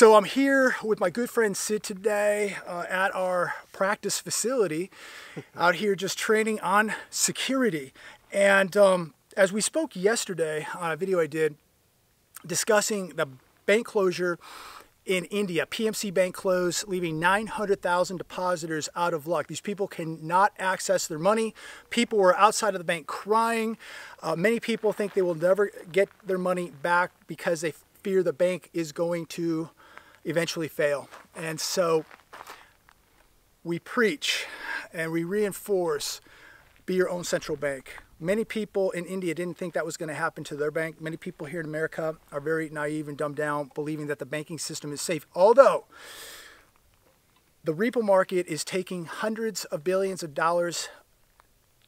So I'm here with my good friend Sid today at our practice facility out here just training on security. And as we spoke yesterday on a video I did discussing the bank closure in India, PMC bank closed, leaving 900,000 depositors out of luck. These people cannot access their money. People were outside of the bank crying. Many people think they will never get their money back because they fear the bank is going to eventually fail. And so we preach and we reinforce, be your own central bank. Many people in India didn't think that was going to happen to their bank. Many people here in America are very naive and dumbed down, believing that the banking system is safe. Although the repo market is taking hundreds of billions of dollars,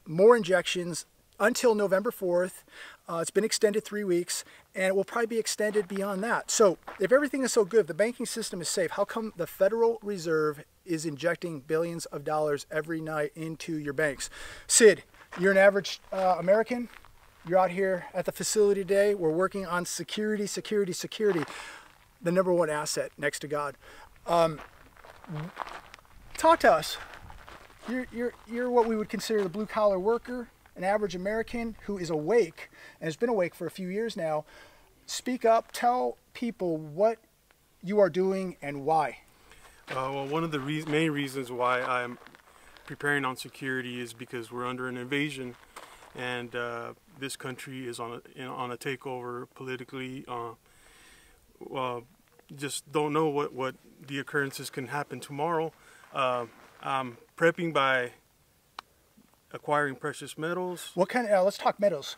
more injections until November 4th. It's been extended 3 weeks, and it will probably be extended beyond that. So if everything is so good, if the banking system is safe, how come the Federal Reserve is injecting billions of dollars every night into your banks? Sid, you're an average American. You're out here at the facility today. We're working on security, security, security, the number one asset next to God. Talk to us. You're what we would consider the blue-collar worker, an average American who is awake and has been awake for a few years now. Speak up, tell people what you are doing and why. Well, one of the main reasons why I'm preparing on security is because we're under an invasion, and this country is on a takeover politically. Just don't know what the occurrences can happen tomorrow. I'm prepping by acquiring precious metals. What kind of, let's talk metals.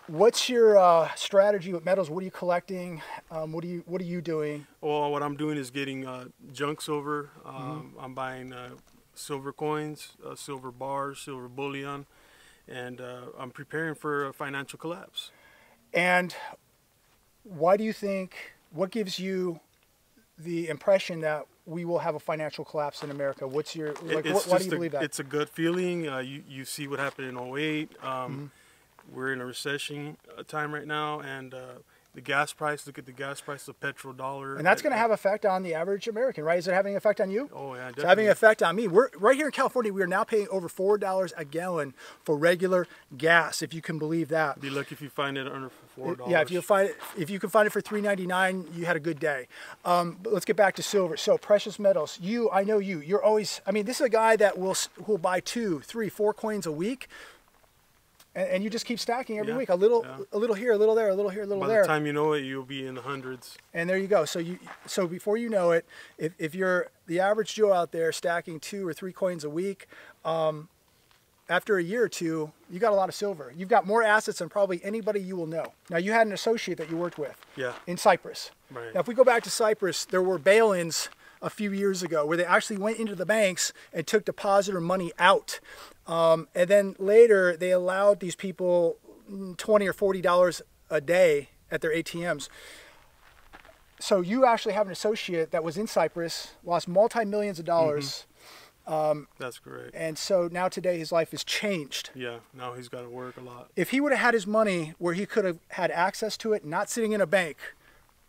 What's your strategy with metals? What are you collecting? What are you doing? Well, what I'm doing is getting junk silver. I'm buying silver coins, silver bars, silver bullion, and I'm preparing for a financial collapse. And why do you think, what gives you the impression that we will have a financial collapse in America? What's your, like, why do you believe that? It's a gut feeling. You see what happened in 08. We're in a recession time right now, and the gas price, look at the gas price, the petrol dollar. And that's going to have effect on the average American, right? Is it having an effect on you? Oh, yeah, definitely. It's having an effect on me. We're right here in California. We are now paying over $4 a gallon for regular gas, if you can believe that. Be lucky if you find it under $4. Yeah, if you can find it for $3.99, you had a good day. But let's get back to silver. So precious metals. I know you. You're always. I mean, this is a guy that will buy 2, 3, 4 coins a week. And you just keep stacking every week, a little here, a little there, a little here, a little there. By the time you know it, you'll be in the hundreds. And there you go. So before you know it, if you're the average Joe out there stacking 2 or 3 coins a week, after a year or two, you got a lot of silver. You've got more assets than probably anybody you will know. Now, you had an associate that you worked with in Cyprus. Right. Now, if we go back to Cyprus, there were bail-ins a few years ago where they actually went into the banks and took depositor money out. And then later they allowed these people $20 or $40 a day at their ATMs. So you actually have an associate that was in Cyprus, lost multi-millions of dollars. That's correct. And so now today his life is changed. Yeah, now he's got to work a lot. If he would have had his money where he could have had access to it, not sitting in a bank,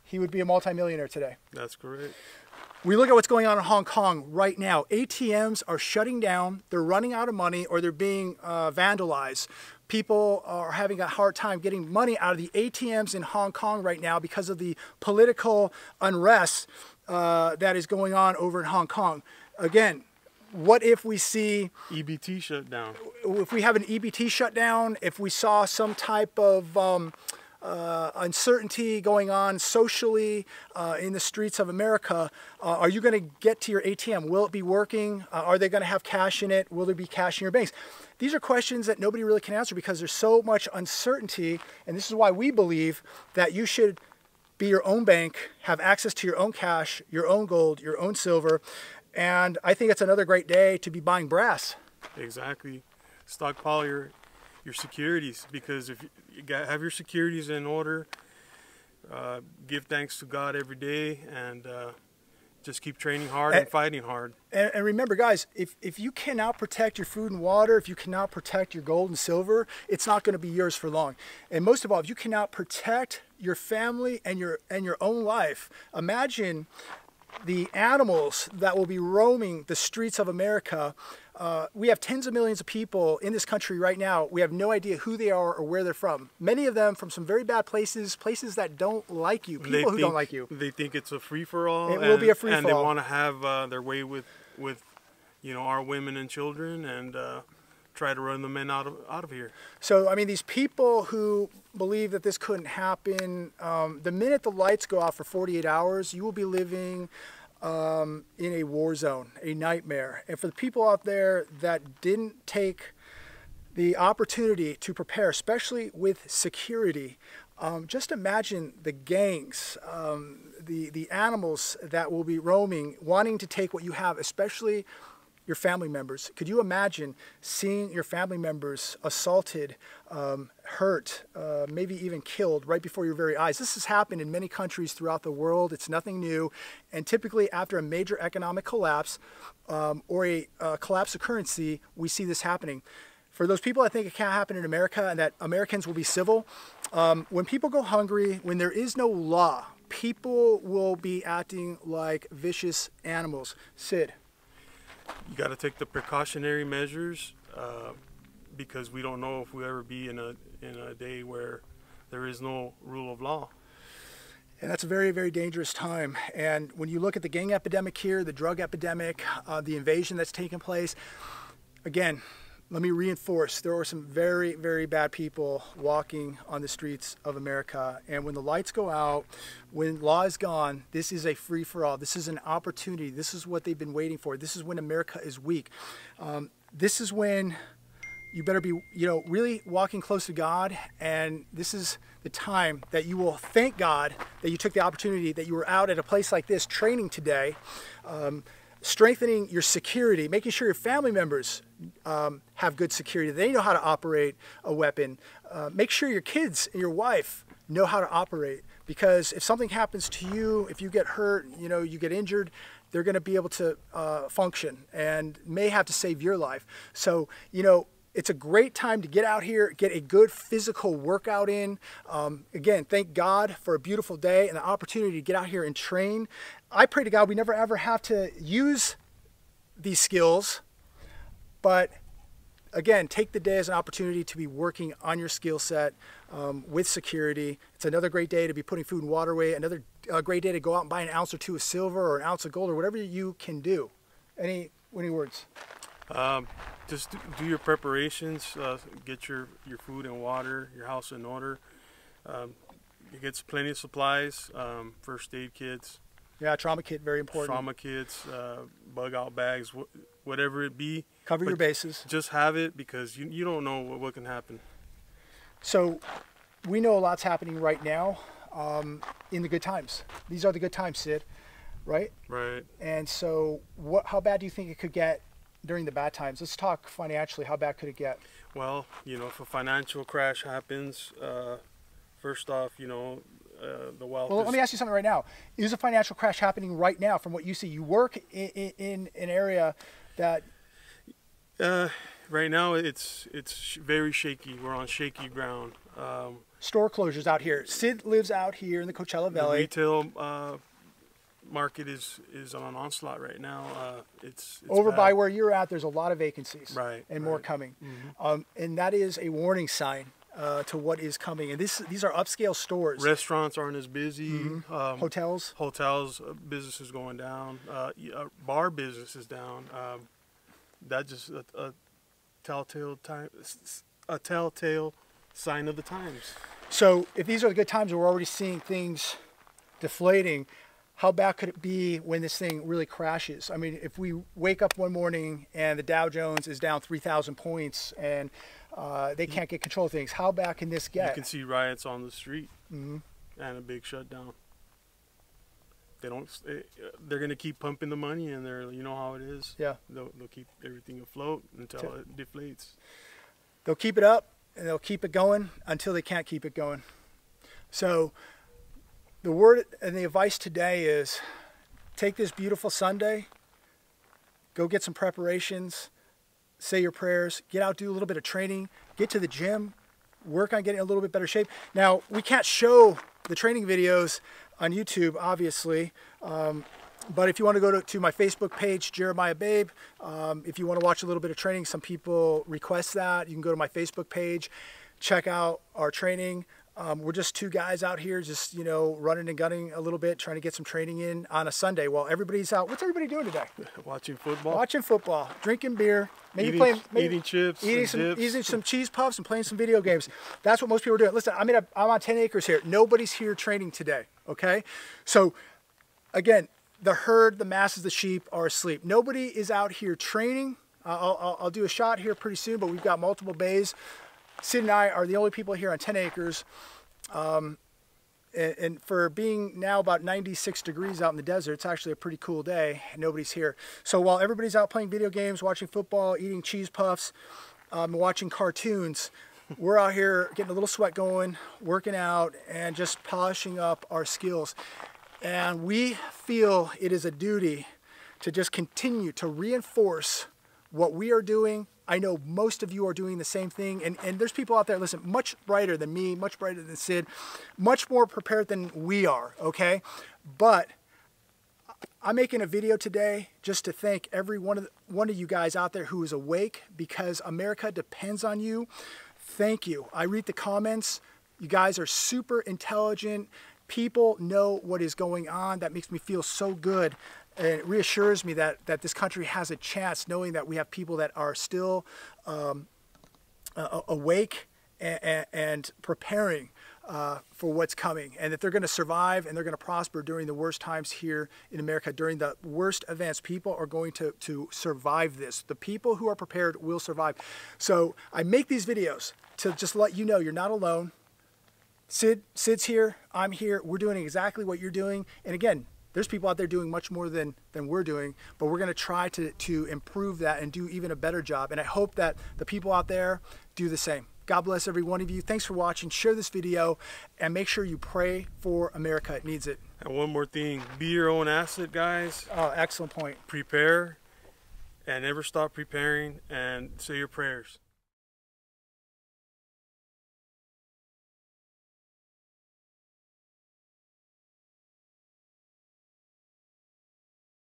he would be a multi-millionaire today. That's correct. We look at what's going on in Hong Kong right now. ATMs are shutting down. They're running out of money, or they're being vandalized. People are having a hard time getting money out of the ATMs in Hong Kong right now because of the political unrest that is going on over in Hong Kong. Again, what if we see EBT shut down? If we have an EBT shutdown, if we saw some type of uncertainty going on socially in the streets of America, are you going to get to your ATM? Will it be working? Are they going to have cash in it? Will there be cash in your banks? These are questions that nobody really can answer because there's so much uncertainty, and this is why we believe that you should be your own bank, have access to your own cash, your own gold, your own silver, and I think it's another great day to be buying brass. Exactly. Stockpile your securities, because if you have your securities in order, give thanks to God every day, and just keep training hard and fighting hard. And remember, guys, if you cannot protect your food and water, if you cannot protect your gold and silver, it's not going to be yours for long. And most of all, if you cannot protect your family and your own life. Imagine the animals that will be roaming the streets of America. We have tens of millions of people in this country right now. We have no idea who they are or where they're from. Many of them from some very bad places, places that don't like you, people who don't like you. They think it's a free-for-all. It will be a free-for-all. And they want to have their way with our women and children, and try to run the men out of here. So, I mean, these people who believe that this couldn't happen, the minute the lights go off for 48 hours, you will be living in a war zone, a nightmare. And for the people out there that didn't take the opportunity to prepare, especially with security, just imagine the gangs, the animals that will be roaming, wanting to take what you have, especially your family members. Could you imagine seeing your family members assaulted, hurt, maybe even killed right before your very eyes? This has happened in many countries throughout the world. It's nothing new. And typically after a major economic collapse or a collapse of currency, we see this happening. For those people that think it can't happen in America and that Americans will be civil, when people go hungry, when there is no law, people will be acting like vicious animals. Sid. You got to take the precautionary measures because we don't know if we'll ever be in a day where there is no rule of law. And that's a very, very dangerous time. And when you look at the gang epidemic here, the drug epidemic, the invasion that's taken place, again, let me reinforce, there are some very, very bad people walking on the streets of America. And when the lights go out, when law is gone, this is a free-for-all. This is an opportunity. This is what they've been waiting for. This is when America is weak. This is when you better be, really walking close to God. And this is the time that you will thank God that you took the opportunity, that you were out at a place like this training today, strengthening your security, making sure your family members have good security. They know how to operate a weapon. Make sure your kids and your wife know how to operate, because if something happens to you, if you get hurt, you get injured, they're going to be able to function and may have to save your life. So, it's a great time to get out here, get a good physical workout in. Again, thank God for a beautiful day and the opportunity to get out here and train. I pray to God we never ever have to use these skills, but again, take the day as an opportunity to be working on your skill set with security. It's another great day to be putting food and water away, another great day to go out and buy an ounce or two of silver or an ounce of gold or whatever you can do. Any words? Just do your preparations, get your food and water, your house in order. You get plenty of supplies, first aid kits. Yeah, trauma kit, very important. Trauma kits, bug out bags, whatever it be. Cover your bases. Just have it, because you don't know what can happen. So we know a lot's happening right now in the good times. These are the good times, Sid, right? Right. And so how bad do you think it could get during the bad times? Let's talk financially. How bad could it get? Well, if a financial crash happens, first off, the wealth. Well, let me ask you something right now. Is a financial crash happening right now from what you see? You work in an area that... Right now, it's very shaky. We're on shaky ground. Store closures out here. Sid lives out here in the Coachella Valley. The retail market is on an onslaught right now. It's over bad. By where you're at, there's a lot of vacancies, right, and more coming. Mm-hmm. And that is a warning sign to what is coming. And these are upscale stores. Restaurants aren't as busy. Mm-hmm. Hotels, business is going down. Bar business is down. That's just a telltale sign of the times. So if these are the good times and we're already seeing things deflating, how bad could it be when this thing really crashes? I mean, if we wake up one morning and the Dow Jones is down 3,000 points and they can't get control of things, how bad can this get? You can see riots on the street, mm-hmm. and a big shutdown. They're going to keep pumping the money in there. You know how it is. Yeah. They'll keep everything afloat until it deflates. They'll keep it up and they'll keep it going until they can't keep it going. So the word and the advice today is take this beautiful Sunday, go get some preparations, say your prayers, get out, do a little bit of training, get to the gym, work on getting a little bit better shape. Now, we can't show the training videos on YouTube, obviously. But if you want to go to my Facebook page, Jeremiah Babe, if you want to watch a little bit of training, some people request that. You can go to my Facebook page, check out our training. We're just two guys out here just, you know, running and gunning a little bit, trying to get some training in on a Sunday while everybody's out. What's everybody doing today? Watching football. Watching football, drinking beer, eating chips, eating some cheese puffs and playing some video games. That's what most people are doing. Listen, I'm on 10 acres here. Nobody's here training today, okay? So, again, the herd, the masses, the sheep are asleep. Nobody is out here training. I'll do a shot here pretty soon, but we've got multiple bays. Sid and I are the only people here on 10 acres. And for being now about 96 degrees out in the desert, it's actually a pretty cool day. Nobody's here. So while everybody's out playing video games, watching football, eating cheese puffs, watching cartoons, we're out here getting a little sweat going, working out, and just polishing up our skills. And we feel it is a duty to just continue to reinforce what we are doing. I know most of you are doing the same thing, and there's people out there, listen, much brighter than me, much brighter than Sid, much more prepared than we are, okay? But I'm making a video today just to thank every one of you guys out there who is awake, because America depends on you. Thank you. I read the comments. You guys are super intelligent. People know what is going on. That makes me feel so good. And it reassures me that this country has a chance, knowing that we have people that are still awake and preparing for what's coming, and that they're going to survive and they're going to prosper during the worst times here in America, during the worst events. People are going to survive this. The people who are prepared will survive. So I make these videos to just let you know you're not alone. Sid's here, I'm here, we're doing exactly what you're doing. And again, there's people out there doing much more than we're doing, but we're going to try to improve that and do even a better job. And I hope that the people out there do the same. God bless every one of you. Thanks for watching. Share this video and make sure you pray for America. It needs it. And one more thing, be your own asset, guys. Oh, excellent point. Prepare and never stop preparing, and say your prayers.